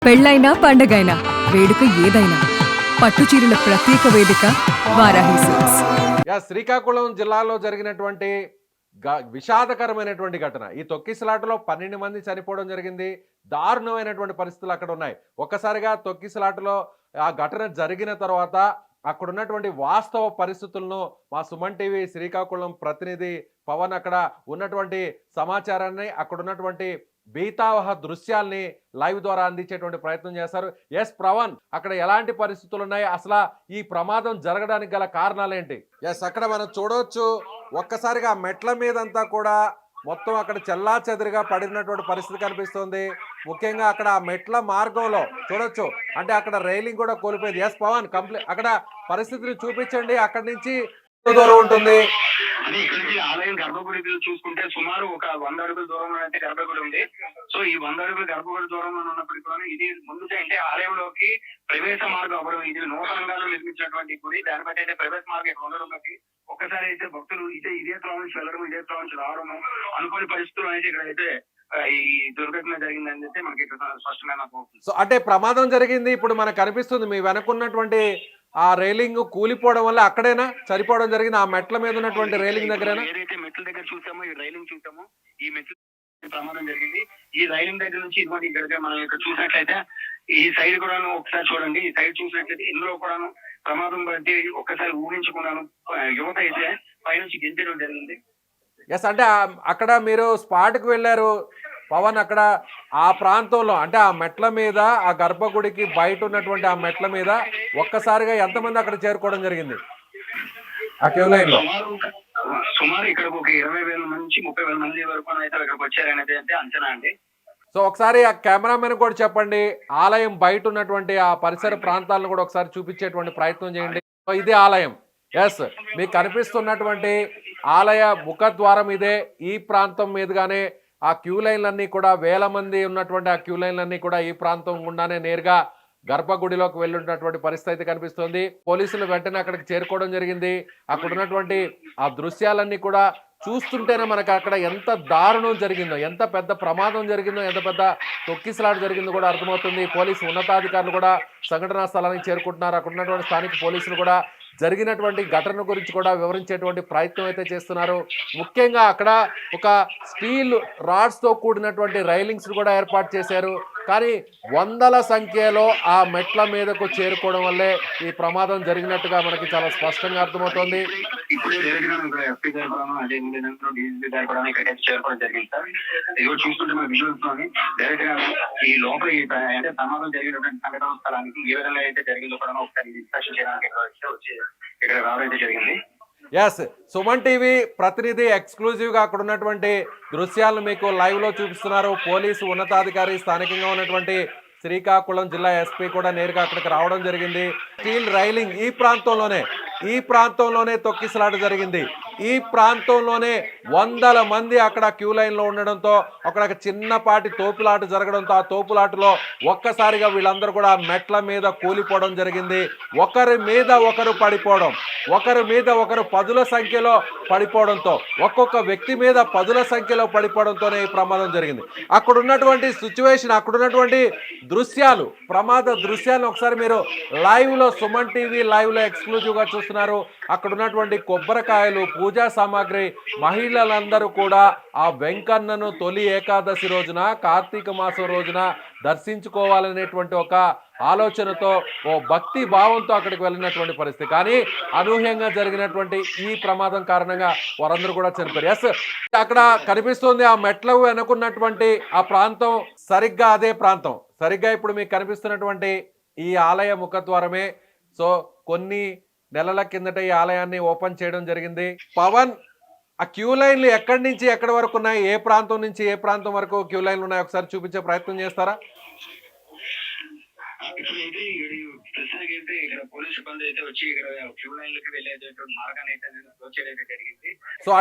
పెళ్ళైనా పండగైనా వేడుక ఏదైనా పట్టుచీరల ప్రత్యేక వేదిక వారాహి సిల్క్స్. శ్రీకాకుళం జిల్లాలో జరిగినటువంటి విషాదకరమైనటువంటి ఘటన. ఈ తొక్కిసలాటలో 12 మంది చనిపోవడం జరిగింది. దారుణమైనటువంటి పరిస్థితులు అక్కడ ఉన్నాయి. ఒక్కసారిగా తొక్కిసలాటలో ఆ ఘటన జరిగిన తర్వాత అక్కడున్నటువంటి వాస్తవ పరిస్థితులను మా సుమన్ టీవీ శ్రీకాకుళం ప్రతినిధి పవన్ అక్కడ ఉన్నటువంటి సమాచారాన్ని, అక్కడున్నటువంటి బీతావహ దృశ్యాల్ని లైవ్ ద్వారా అందించేటువంటి ప్రయత్నం చేశారు. ఎస్ పవన్, అక్కడ ఎలాంటి పరిస్థితులు ఉన్నాయి, అసలు ఈ ప్రమాదం జరగడానికి గల కారణాలేంటి? ఎస్, అక్కడ మనం చూడవచ్చు ఒక్కసారిగా మెట్ల మీదంతా కూడా మొత్తం అక్కడ చెల్లా చెదిరిగా పడినటువంటి పరిస్థితి కనిపిస్తుంది. ముఖ్యంగా అక్కడ ఆ మెట్ల మార్గంలో చూడొచ్చు, అంటే అక్కడ రైలింగ్ కూడా కోల్పోయింది. ఎస్ పవన్, కంప్లీట్ అక్కడ పరిస్థితిని చూపించండి. అక్కడి నుంచి దూరం ఉంటుంది. అంటే ఇక్కడ నుంచి ఆలయం గర్భగుడి చూసుకుంటే సుమారు ఒక 100 అడుగుల దూరంలో అయితే గర్భగుడి ఉంది. సో ఈ 100 అడుగుల గర్భగుడి దూరంలో ఉన్నప్పటికీ కూడా ఇది ముందుగా అంటే ఆలయంలోకి ప్రవేశ మార్గం అవ్వడం, ఇది నూతనంగా నిర్మించినటువంటి గుడి, దాన్ని బట్టి అయితే ప్రవేశ మార్గం ఇక్కడ ఉండడం బట్టి ఒక్కసారి అయితే భక్తులు ఇదే త్రోవ నుంచి వెళ్ళడం, ఇదే త్రోవ నుంచి రావడము అనుకోని పరిస్థితులు అయితే ఇక్కడ అయితే ఈ దుర్ఘటన జరిగిందని అయితే మనకి ఇక్కడ స్పష్టంగా నాకు. సో అంటే ప్రమాదం జరిగింది ఇప్పుడు మనకు కనిపిస్తుంది. మీ వెనకున్నటువంటి ఆ రైలింగ్ కూలిపోవడం వల్ల అక్కడేనా చనిపోవడం జరిగింది? ఆ మెట్ల మీద ఉన్నటువంటి రైలింగ్ దగ్గర ఏదైతే మెట్ల దగ్గర చూసామో, ఈ రైలింగ్ చూసామో, ఈ మెట్ల ప్రమాదం జరిగింది. ఈ రైలింగ్ దగ్గర నుంచి ఇదిగోండి ఇక్కడికి మనం ఇక్కడ చూసినట్లయితే ఈ సైడ్ కూడాను ఒకసారి చూడండి. ఈ సైడ్ చూసినట్లయితే ఇందులో కూడాను ప్రమాదం బట్టి ఒక్కసారి ఊహించుకున్నాను. యువత అయితే పైనుంచి గెంతడం జరిగింది. ఎస్, అంటే అక్కడ మీరు స్పాట్కి వెళ్ళారు పవన్. అక్కడ ఆ ప్రాంతంలో అంటే ఆ మెట్ల మీద, ఆ గర్భగుడికి బయట ఉన్నటువంటి ఆ మెట్ల మీద ఒక్కసారిగా ఎంతమంది అక్కడ చేరుకోవడం జరిగింది? ఆ క్యూ లైన్ లో సుమారు ఇక్కడ ఒక 20,000 నుంచి 30,000 మంది వరకు అయితే ఇక్కడికి వచ్చారనేది అయితే అంచనా అండి. సో ఒకసారి ఆ కెమెరామెన్ కూడా చెప్పండి, ఆలయం బయట ఉన్నటువంటి ఆ పరిసర ప్రాంతాలను కూడా ఒకసారి చూపించేటువంటి ప్రయత్నం చేయండి. సో ఇది ఆలయం. ఎస్, మీకు కనిపిస్తున్నటువంటి ఆలయ ముఖద్వారం ఇదే. ఈ ప్రాంతం మీదుగానే ఆ క్యూ లైన్లన్నీ కూడా వేల మంది ఉన్నటువంటి ఆ క్యూ లైన్లన్నీ కూడా ఈ ప్రాంతం గుండానే నేరుగా గర్భగుడిలోకి వెళ్ళినటువంటి పరిస్థితి కనిపిస్తుంది. పోలీసులు వెంటనే అక్కడికి చేరుకోవడం జరిగింది. అక్కడ ఉన్నటువంటి ఆ దృశ్యాలన్నీ కూడా చూస్తుంటేనే మనకు అక్కడ ఎంత దారుణం జరిగిందో, ఎంత పెద్ద ప్రమాదం జరిగిందో, ఎంత పెద్ద తొక్కిసలాట జరిగిందో కూడా అర్థమవుతుంది. పోలీసు ఉన్నతాధికారులు కూడా సంఘటనా స్థలానికి చేరుకుంటున్నారు. అక్కడ ఉన్నటువంటి స్థానిక పోలీసులు కూడా జరిగినటువంటి ఘటన గురించి కూడా వివరించేటువంటి ప్రయత్నం అయితే చేస్తున్నారు. ముఖ్యంగా అక్కడ ఒక స్టీల్ రాడ్స్తో కూడినటువంటి రైలింగ్స్ కూడా ఏర్పాటు చేశారు. కానీ వందల సంఖ్యలో ఆ మెట్ల మీదకు చేరుకోవడం వల్లే ఈ ప్రమాదం జరిగినట్టుగా మనకి చాలా స్పష్టంగా అర్థమవుతోంది. చూస్తుంటే మన విజువల్స్ లోని డైరెక్ట్ గా ఈ లోపల అంటే ప్రమాదం జరిగినటువంటి సంఘటన స్థలానికి ఏ విధంగా అయితే జరిగిందో కూడా ఒకసారి డిస్కషన్ చేయడానికి వచ్చి ఇక్కడ రావడం అయితే జరిగింది. ఎస్, సుమన్ టీవీ ప్రతినిధి ఎక్స్క్లూజివ్ గా అక్కడ ఉన్నటువంటి దృశ్యాలను మీకు లైవ్ లో చూపిస్తున్నారు. పోలీసు ఉన్నతాధికారి, స్థానికంగా ఉన్నటువంటి శ్రీకాకుళం జిల్లా ఎస్పీ కూడా నేరుగా అక్కడికి రావడం జరిగింది. స్టీల్ రైలింగ్ ఈ ప్రాంతంలోనే తొక్కిసలాట జరిగింది. ఈ ప్రాంతంలోనే వందల మంది అక్కడ క్యూ లైన్ లో ఉండడంతో అక్కడ చిన్నపాటి తోపులాట జరగడంతో ఆ తోపులాటలో ఒక్కసారిగా వీళ్ళందరూ కూడా మెట్ల మీద కూలిపోవడం జరిగింది. ఒకరి మీద ఒకరు పడిపోవడం, ఒకరి మీద ఒకరు పదుల సంఖ్యలో పడిపోవడంతో, ఒక్కొక్క వ్యక్తి మీద పదుల సంఖ్యలో పడిపోవడంతోనే ఈ ప్రమాదం జరిగింది. అక్కడ ఉన్నటువంటి సిచ్యువేషన్, అక్కడ ఉన్నటువంటి దృశ్యాలు, ప్రమాద దృశ్యాలను ఒకసారి మీరు లైవ్ లో సుమన్ టీవీ లైవ్ లో ఎక్స్క్లూజివ్ గా చూస్తున్నారు. అక్కడ ఉన్నటువంటి కొబ్బరికాయలు, పూజా సామాగ్రి, మహిళలందరూ కూడా ఆ వెంకన్నను తొలి ఏకాదశి రోజున, కార్తీక మాసం రోజున దర్శించుకోవాలనేటువంటి ఒక ఆలోచనతో, ఓ భక్తి భావంతో అక్కడికి వెళ్ళినటువంటి పరిస్థితి. కానీ అనూహ్యంగా జరిగినటువంటి ఈ ప్రమాదం కారణంగా వారందరూ కూడా చనిపోయారు. ఎస్, అక్కడ కనిపిస్తుంది ఆ మెట్ల వెనుకున్నటువంటి ఆ ప్రాంతం సరిగ్గా అదే ప్రాంతం. సరిగ్గా ఇప్పుడు మీకు కనిపిస్తున్నటువంటి ఈ ఆలయ ముఖద్వారమే. సో కొన్ని నెలల కిందట ఈ ఆలయాన్ని ఓపెన్ చేయడం జరిగింది. పవన్, ఆ క్యూ లైన్లు ఎక్కడి నుంచి ఎక్కడి వరకు ఉన్నాయి, ఏ ప్రాంతం నుంచి ఏ ప్రాంతం వరకు క్యూ లైన్లు ఉన్నాయి, ఒకసారి చూపించే ప్రయత్నం చేస్తారా? ఇప్పుడైతే ప్రస్తుతానికి అయితే ఇక్కడ పోలీస్ సిబ్బంది అయితే వచ్చి ఇక్కడ క్యూ లైన్లకి వెళ్ళేటటువంటి మార్గాన్ని అయితే వచ్చేదైతే జరిగింది. సో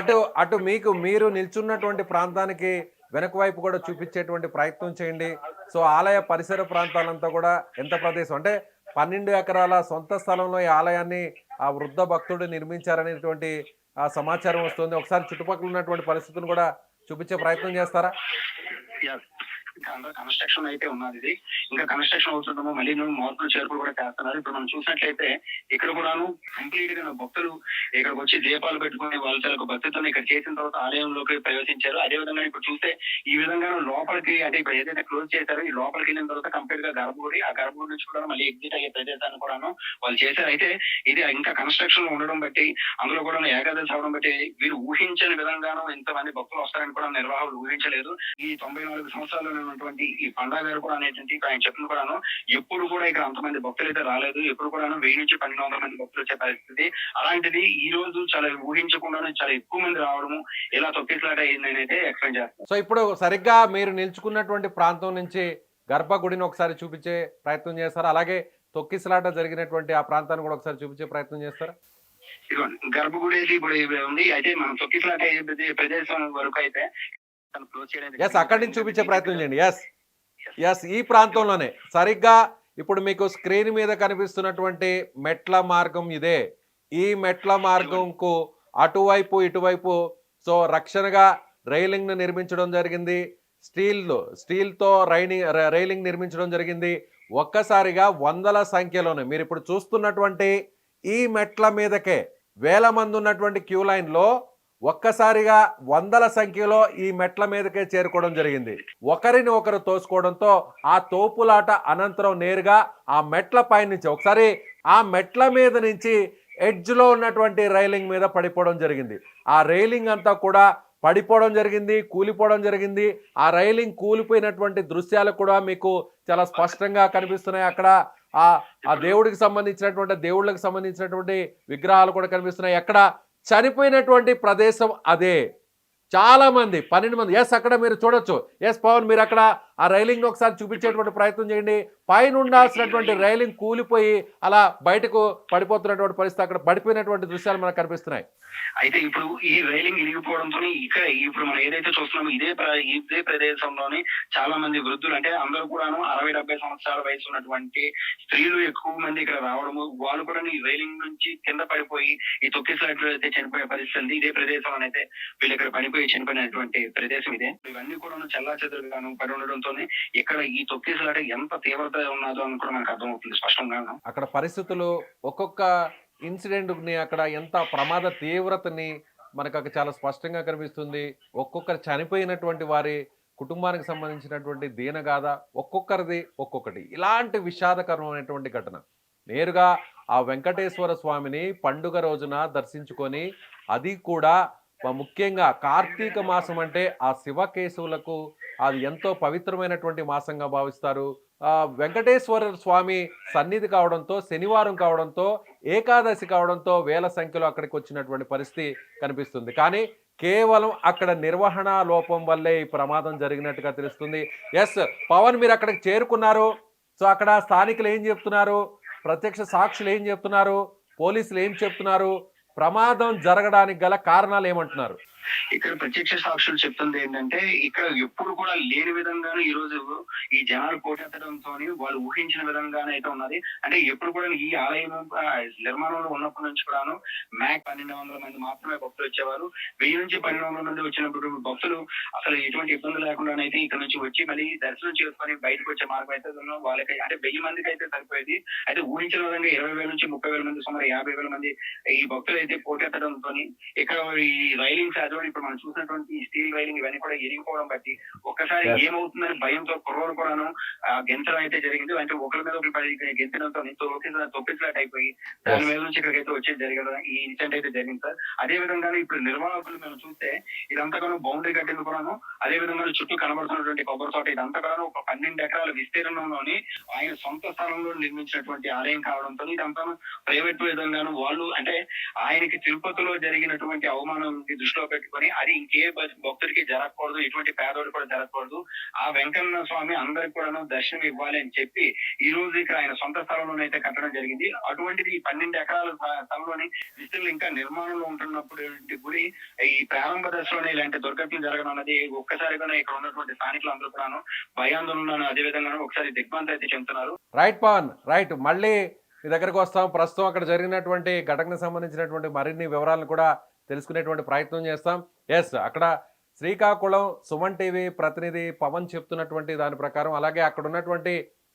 అటు మీరు నిల్చున్నటువంటి ప్రాంతానికి వెనక వైపు కూడా చూపించేటువంటి ప్రయత్నం చేయండి. సో ఆలయ పరిసర ప్రాంతాలంతా కూడా ఎంత ప్రదేశం అంటే 12 ఎకరాల సొంత స్థలంలో ఈ ఆలయాన్ని ఆ వృద్ధ భక్తుడు నిర్మించారనేటువంటి సమాచారం వస్తుంది. ఒకసారి చుట్టుపక్కల ఉన్నటువంటి పరిస్థితులను కూడా చూపించే ప్రయత్నం చేస్తారా? ఇంకా అండర్ కన్స్ట్రక్షన్ అయితే ఉన్నది. ఇది ఇంకా కన్స్ట్రక్షన్ అవుతుండము, మళ్ళీ మార్పులు చేర్పులు కూడా చేస్తున్నారు. ఇప్పుడు మనం చూసినట్లయితే ఇక్కడ కూడాను కంప్లీట్ గా భక్తులు ఇక్కడికి వచ్చి దీపాలు పెట్టుకుని వాళ్ళ చాలా భక్తితో ఇక్కడ చేసిన తర్వాత ఆలయంలోకి ప్రవేశించారు. అదే విధంగా ఇప్పుడు చూస్తే ఈ విధంగా లోపలికి అంటే ఇప్పుడు ఏదైతే క్లోజ్ చేశారో ఈ లోపలికి వెళ్ళిన తర్వాత కంప్లీట్ గా గర్భగుడి, ఆ గర్భగుడి నుంచి కూడా మళ్ళీ ఎగ్జిట్ అయ్యే ప్రదేశాన్ని కూడాను వాళ్ళు చేశారు. అయితే ఇది ఇంకా కన్స్ట్రక్షన్ లో ఉండడం బట్టి, అందులో కూడా ఏకాదశి అవడం బట్టి వీరు ఊహించని విధంగాను ఇంతమంది భక్తులు వస్తారని కూడా నిర్వాహకులు ఊహించలేదు. ఈ 94 సంవత్సరాల్లో ఉన్నటువంటి ఈ పండా గారు కూడా అనేటువంటి ఆయన చెప్పింది కూడాను ఎప్పుడు కూడా ఇక్కడ అంతమంది భక్తులు అయితే రాలేదు. ఎప్పుడు కూడా 1000 నుంచి 1200 మంది భక్తులు వచ్చే పరిస్థితి. అలాంటిది ఈ రోజు చాలా ఊహించకుండానే చాలా ఎక్కువ మంది రావడము ఇలా తొక్కిసలాట అయిందని అయితే ఎక్స్ప్లెయిన్ చేస్తారు. సో ఇప్పుడు సరిగ్గా మీరు నిల్చుకున్నటువంటి ప్రాంతం నుంచి గర్భగుడిని ఒకసారి చూపించే ప్రయత్నం చేస్తారా? అలాగే తొక్కిసలాట జరిగినటువంటి ఆ ప్రాంతాన్ని కూడా ఒకసారి చూపించే ప్రయత్నం చేస్తారా? గర్భగుడి అయితే ఇప్పుడు ఉంది. అయితే మనం తొక్కిసలాట అయ్యే ప్రదేశం వరకు అయితే క్లోజ్ చేయడానికి ఎస్, అక్కడి నుంచి చూపించే ప్రయత్నం చేయండి. ఎస్ ఎస్, ఈ ప్రాంతంలోనే సరిగ్గా ఇప్పుడు మీకు స్క్రీన్ మీద కనిపిస్తున్నటువంటి మెట్ల మార్గం ఇదే. ఈ మెట్ల మార్గంకు అటువైపు ఇటువైపు సో రక్షణగా రైలింగ్ ను నిర్మించడం జరిగింది. స్టీల్తో రైలింగ్ నిర్మించడం జరిగింది. ఒక్కసారిగా వందల సంఖ్యలోనే మీరు ఇప్పుడు చూస్తున్నటువంటి ఈ మెట్ల మీదకే వేల మంది ఉన్నటువంటి క్యూ లైన్లో ఒక్కసారిగా వందల సంఖ్యలో ఈ మెట్ల మీదకే చేరుకోవడం జరిగింది. ఒకరిని ఒకరు తోసుకోవడంతో ఆ తోపులాట అనంతరం నేరుగా ఆ మెట్ల పై నుంచి ఒకసారి ఆ మెట్ల మీద నుంచి ఎడ్జ్లో ఉన్నటువంటి రైలింగ్ మీద పడిపోవడం జరిగింది. ఆ రైలింగ్ అంతా కూడా పడిపోవడం జరిగింది, కూలిపోవడం జరిగింది. ఆ రైలింగ్ కూలిపోయినటువంటి దృశ్యాలు కూడా మీకు చాలా స్పష్టంగా కనిపిస్తున్నాయి. అక్కడ ఆ దేవుళ్ళకి సంబంధించినటువంటి విగ్రహాలు కూడా కనిపిస్తున్నాయి. అక్కడ చనిపోయినటువంటి ప్రదేశం అదే. చాలా మంది 12 మంది. ఎస్, అక్కడ మీరు చూడొచ్చు. ఎస్ పవన్, మీరు అక్కడ ఆ రైలింగ్ ఒకసారి చూపించేటువంటి ప్రయత్నం చేయండి. పైన ఉండాల్సినటువంటి రైలింగ్ కూలిపోయి అలా బయటకు పడిపోతున్నటువంటి పరిస్థితి, అక్కడ పడిపోయినటువంటి దృశ్యాలు మనకు కనిపిస్తున్నాయి. అయితే ఇప్పుడు ఈ రైలింగ్ ఇరిగిపోవడంతో ఇక్కడ ఇప్పుడు మనం ఏదైతే చూస్తున్నామో ఇదే ప్రదేశంలోని చాలా మంది వృద్ధులు అంటే అందరూ కూడాను 60-70 సంవత్సరాల వయసు ఉన్నటువంటి స్త్రీలు ఎక్కువ మంది ఇక్కడ రావడము, వాళ్ళు కూడా ఈ రైలింగ్ నుంచి కింద పడిపోయి ఈ తొక్కిసలాట్లో అయితే చనిపోయే పరిస్థితి. ఇదే ప్రదేశం అయితే వీళ్ళు ఇక్కడ పడిపోయి చనిపోయినటువంటి ప్రదేశం ఇదే. ఇవన్నీ కూడా చెల్లాచెదురుగాను పడి ఉండడంతో ఇక్కడ ఈ తొక్కిసలాట ఎంత తీవ్రత ఉన్నదో అని కూడా మనకు అర్థమవుతుంది స్పష్టంగా. అక్కడ పరిస్థితులు ఒక్కొక్క ఇన్సిడెంట్ ని అక్కడ ఎంత ప్రమాద తీవ్రతని మనకు అక్కడ చాలా స్పష్టంగా కనిపిస్తుంది. ఒక్కొక్కరు చనిపోయినటువంటి వారి కుటుంబానికి సంబంధించినటువంటి దీనగాథ ఒక్కొక్కరిది ఒక్కొక్కటి. ఇలాంటి విషాదకరమైనటువంటి ఘటన నేరుగా ఆ వెంకటేశ్వర స్వామిని పండుగ రోజున దర్శించుకొని, అది కూడా ముఖ్యంగా కార్తీక మాసం అంటే ఆ శివకేశవులకు అది ఎంతో పవిత్రమైనటువంటి మాసంగా భావిస్తారు. వెంకటేశ్వర స్వామి సన్నిధి కావడంతో, శనివారం కావడంతో, ఏకాదశి కావడంతో వేల సంఖ్యలో అక్కడికి వచ్చినటువంటి పరిస్థితి కనిపిస్తుంది. కానీ కేవలం అక్కడ నిర్వహణ లోపం వల్లే ఈ ప్రమాదం జరిగినట్టుగా తెలుస్తుంది. ఎస్ పవన్, మీరు అక్కడికి చేరుకున్నారు. సో అక్కడ స్థానికులు ఏం చెప్తున్నారు, ప్రత్యక్ష సాక్షులు ఏం చెప్తున్నారు, పోలీసులు ఏం చెప్తున్నారు, ప్రమాదం జరగడానికి గల కారణాలు ఏమంటున్నారు? ఇక్కడ ప్రత్యక్ష సాక్షులు చెప్తుంది ఏంటంటే ఇక్కడ ఎప్పుడు కూడా లేని విధంగానే ఈ రోజు ఈ జనాలు పోటెత్తడంతో వాళ్ళు ఊహించిన విధంగానే అయితే ఉన్నది. అంటే ఎప్పుడు కూడా ఈ ఆలయం నిర్మాణంలో ఉన్నప్పటి నుంచి కూడాను 1200 మంది మాత్రమే భక్తులు వచ్చేవారు. 1000 నుంచి 1200 మంది వచ్చినప్పుడు భక్తులు అసలు ఎటువంటి ఇబ్బంది లేకుండానైతే ఇక్కడ నుంచి వచ్చి మళ్ళీ దర్శనం చేసుకొని బయటకు వచ్చే మార్గం అయితే వాళ్ళకి అంటే 1000 మందికి అయితే సరిపోయేది. అయితే ఊహించిన విధంగా 20,000 నుంచి 30,000 మంది, సుమారు 50,000 మంది ఈ భక్తులు అయితే పోటెత్తడంతో ఇక్కడ ఈ రైలింగ్స్ ఇప్పుడు మనం చూసినటువంటి స్టీల్ రైలింగ్ ఇవన్నీ కూడా ఇరిగిపోవడం బట్టి ఒక్కసారి ఏమవుతుందని భయంతో కుర్రోలు కూడాను గెంతడం అయితే జరిగింది. అంటే ఒకరి మీద ఒకరి గెంతడంతో తొప్పించలాట్ అయిపోయి దాని మీద నుంచి ఇక్కడికైతే వచ్చేది జరిగింది. ఈ ఇన్సిడెంట్ అయితే జరిగింది సార్. అదే విధంగా ఇప్పుడు నిర్వాహకులు మేము చూస్తే ఇదంతా కూడా బౌండరీ కట్టింది కూడాను, అదే విధంగా చుట్టూ కనబడుతున్నటువంటి కొబ్బరి తోట ఇదంతా కూడా ఒక 12 ఎకరాల విస్తీర్ణంలోని ఆయన సొంత స్థలంలో నిర్మించినటువంటి ఆలయం కావడంతో ఇదంతా ప్రైవేట్ విధంగాను వాళ్ళు అంటే ఆయనకి తిరుపతిలో జరిగినటువంటి అవమానం దృష్టిలో పెట్టుకొని అది ఇంకే భక్తుడికి జరగకూడదు, ఎటువంటి పేదోడు కూడా జరగకూడదు, ఆ వెంకన్న స్వామి అందరికి కూడా దర్శనం ఇవ్వాలి అని చెప్పి ఈ రోజు ఇక్కడ ఆయన సొంత స్థలంలోనైతే కట్టడం జరిగింది. అటువంటిది 12 ఎకరాల స్థలంలోని విస్తీర్ణం ఇంకా నిర్మాణంలో ఉంటున్నప్పుడు గుడి ఈ ప్రారంభ దశలోనే ఇలాంటి దుర్ఘటనలు జరగడం అనేది ఒక్కసారిగా ఇక్కడ ఉన్నటువంటి స్థానికులు అందరూ కూడా భయాందోళన అదే విధంగా ఒకసారి దిగ్భ్రాంతి అయితే చెందుతున్నారు. Right Pawan, right. మళ్ళీ మీ దగ్గరకు వస్తాం. ప్రస్తుతం అక్కడ జరిగినటువంటి ఘటనకు సంబంధించినటువంటి మరిన్ని వివరాలను కూడా తెలుసుకునేటువంటి ప్రయత్నం చేస్తాం. ఎస్, అక్కడ శ్రీకాకుళం సుమన్ టీవీ ప్రతినిధి పవన్ చెప్తున్నటువంటి దాని ప్రకారం, అలాగే అక్కడ ఉన్నటువంటి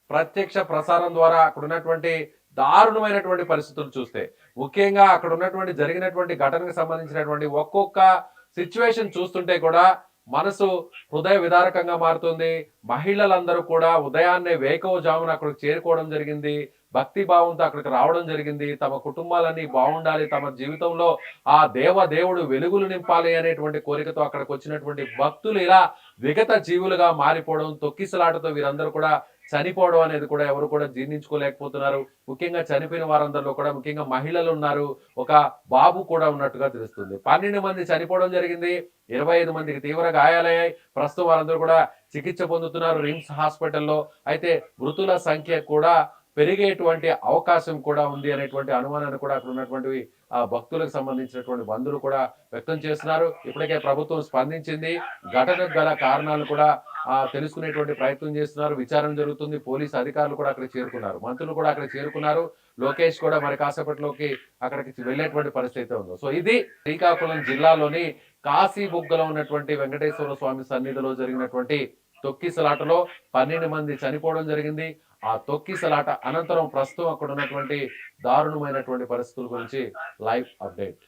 ప్రత్యక్ష ప్రసారం ద్వారా అక్కడ ఉన్నటువంటి దారుణమైనటువంటి పరిస్థితులు చూస్తే, ముఖ్యంగా అక్కడ ఉన్నటువంటి జరిగినటువంటి ఘటనకు సంబంధించినటువంటి ఒక్కొక్క సిచ్యువేషన్ చూస్తుంటే కూడా మనసు హృదయ విదారకంగా మారుతుంది. మహిళలందరూ కూడా ఉదయాన్నే వేకువజామున అక్కడికి చేరుకోవడం జరిగింది. భక్తి భావంతో అక్కడికి రావడం జరిగింది. తమ కుటుంబాలన్నీ బాగుండాలి, తమ జీవితంలో ఆ దేవుడు వెలుగులు నింపాలి అనేటువంటి కోరికతో అక్కడికి వచ్చినటువంటి భక్తులు ఇలా విగత జీవులుగా మారిపోవడం, తొక్కిసలాటతో వీరందరూ కూడా చనిపోవడం అనేది కూడా ఎవరు కూడా జీర్ణించుకోలేకపోతున్నారు. ముఖ్యంగా చనిపోయిన వారందరిలో కూడా ముఖ్యంగా మహిళలు ఉన్నారు, ఒక బాబు కూడా ఉన్నట్టుగా తెలుస్తుంది. 12 మంది చనిపోవడం జరిగింది, 25 మందికి తీవ్ర గాయాలయ్యాయి. ప్రస్తుతం వారందరూ కూడా చికిత్స పొందుతున్నారు రిమ్స్ హాస్పిటల్లో. అయితే మృతుల సంఖ్య కూడా పెరిగేటువంటి అవకాశం కూడా ఉంది అనేటువంటి అనుమానాన్ని కూడా అక్కడ ఉన్నటువంటి భక్తులకు సంబంధించినటువంటి బంధువులు కూడా వ్యక్తం చేస్తున్నారు. ఇప్పటికే ప్రభుత్వం స్పందించింది, ఘటనకు గల కారణాలు కూడా తెలుసుకునేటువంటి ప్రయత్నం చేస్తున్నారు. విచారణ జరుగుతుంది. పోలీసు అధికారులు కూడా అక్కడ చేరుకున్నారు, మంత్రులు కూడా అక్కడ చేరుకున్నారు. లోకేష్ కూడా మరి కాసేపట్లోకి అక్కడికి వెళ్ళేటువంటి పరిస్థితి ఉంది. సో ఇది శ్రీకాకుళం జిల్లాలోని కాశీబుగ్గలో ఉన్నటువంటి వెంకటేశ్వర స్వామి సన్నిధిలో జరిగినటువంటి తొక్కిసలాటలో 12 మంది చనిపోవడం జరిగింది. ఆ తొక్కిసలాట అనంతరం ప్రస్తుతం అక్కడ ఉన్నటువంటి దారుణమైనటువంటి పరిస్థితుల గురించి లైవ్ అప్డేట్.